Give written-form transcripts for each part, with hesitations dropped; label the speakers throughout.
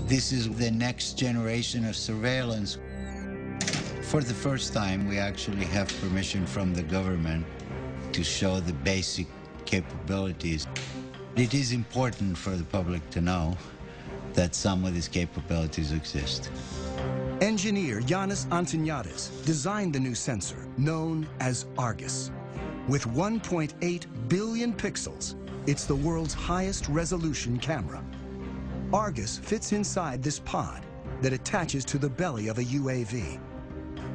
Speaker 1: This is the next generation of surveillance. For the first time, we actually have permission from the government to show the basic capabilities. It is important for the public to know that some of these capabilities exist.
Speaker 2: Engineer Yannis Antoniadis designed the new sensor, known as ARGUS. With 1.8 billion pixels, it's the world's highest resolution camera. ARGUS fits inside this pod that attaches to the belly of a UAV.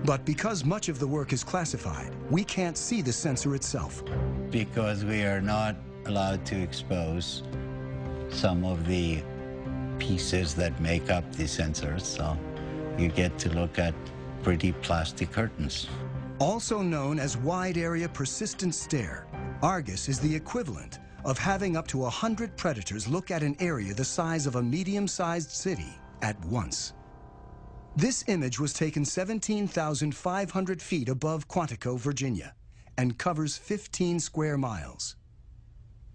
Speaker 2: But because much of the work is classified, we can't see the sensor itself.
Speaker 1: Because we are not allowed to expose some of the pieces that make up the sensors, so you get to look at pretty plastic curtains.
Speaker 2: Also known as wide area persistent stare, ARGUS is the equivalent of having up to 100 predators look at an area the size of a medium-sized city at once. This image was taken 17,500 feet above Quantico, Virginia, and covers 15 square miles.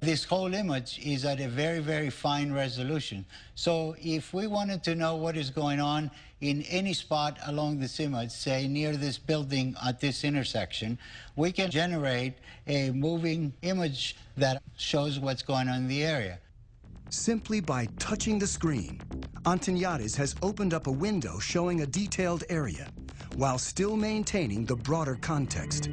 Speaker 1: This whole image is at a very, very fine resolution. So if we wanted to know what is going on in any spot along this image, say near this building at this intersection, we can generate a moving image that shows what's going on in the area.
Speaker 2: Simply by touching the screen, Antoniadis has opened up a window showing a detailed area, while still maintaining the broader context.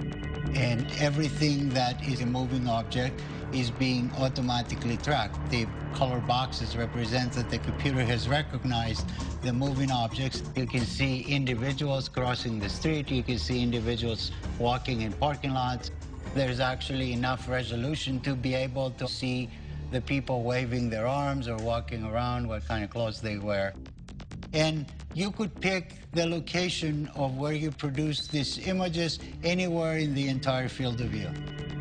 Speaker 1: And everything that is a moving object is being automatically tracked. The color boxes represent that the computer has recognized the moving objects. You can see individuals crossing the street. You can see individuals walking in parking lots. There's actually enough resolution to be able to see the people waving their arms or walking around, what kind of clothes they wear. And you could pick the location of where you produce these images anywhere in the entire field of view.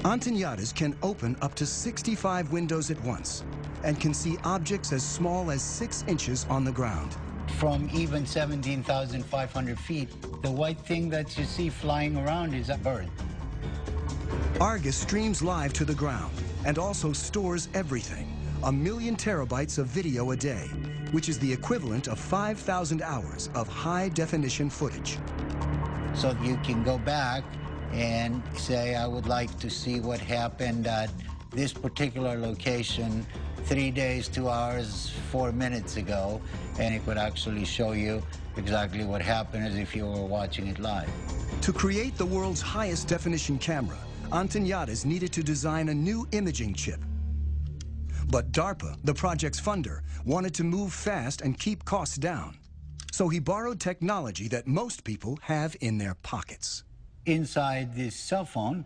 Speaker 2: Antoniadis can open up to 65 windows at once and can see objects as small as 6 inches on the ground.
Speaker 1: From even 17,500 feet, the white thing that you see flying around is a bird.
Speaker 2: ARGUS streams live to the ground and also stores everything, 1 million terabytes of video a day, which is the equivalent of 5,000 hours of high-definition footage.
Speaker 1: So you can go back and say, I would like to see what happened at this particular location 3 days, 2 hours, 4 minutes ago, and it would actually show you exactly what happened as if you were watching it live.
Speaker 2: To create the world's highest definition camera, Antoniadis needed to design a new imaging chip. But DARPA, the project's funder, wanted to move fast and keep costs down. So he borrowed technology that most people have in their pockets.
Speaker 1: Inside this cell phone,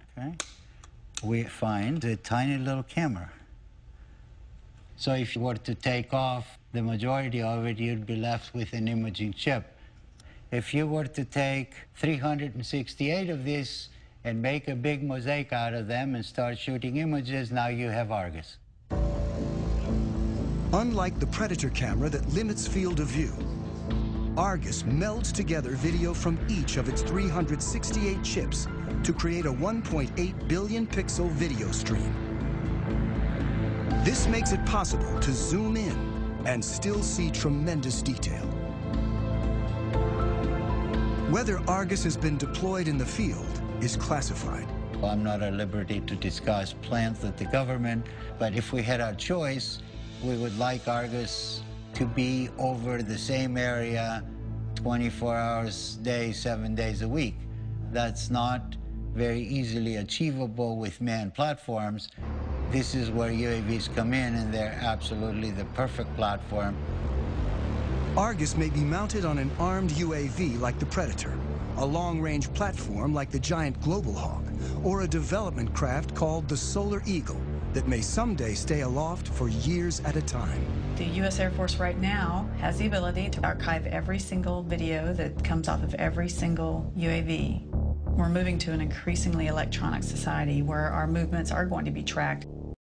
Speaker 1: we find a tiny little camera. So if you were to take off the majority of it, you'd be left with an imaging chip. If you were to take 368 of these and make a big mosaic out of them and start shooting images, now you have ARGUS.
Speaker 2: Unlike the Predator camera that limits field of view, ARGUS melds together video from each of its 368 chips to create a 1.8 billion pixel video stream. This makes it possible to zoom in and still see tremendous detail. Whether ARGUS has been deployed in the field is classified.
Speaker 1: I'm not at liberty to discuss plans with the government, but if we had our choice, we would like ARGUS to be over the same area 24 hours a day, 7 days a week. That's not very easily achievable with manned platforms. This is where UAVs come in, and they're absolutely the perfect platform.
Speaker 2: ARGUS may be mounted on an armed UAV like the Predator, a long-range platform like the giant Global Hawk, or a development craft called the Solar Eagle that may someday stay aloft for years at a time.
Speaker 3: The U.S. Air Force right now has the ability to archive every single video that comes off of every single UAV. We're moving to an increasingly electronic society where our movements are going to be tracked.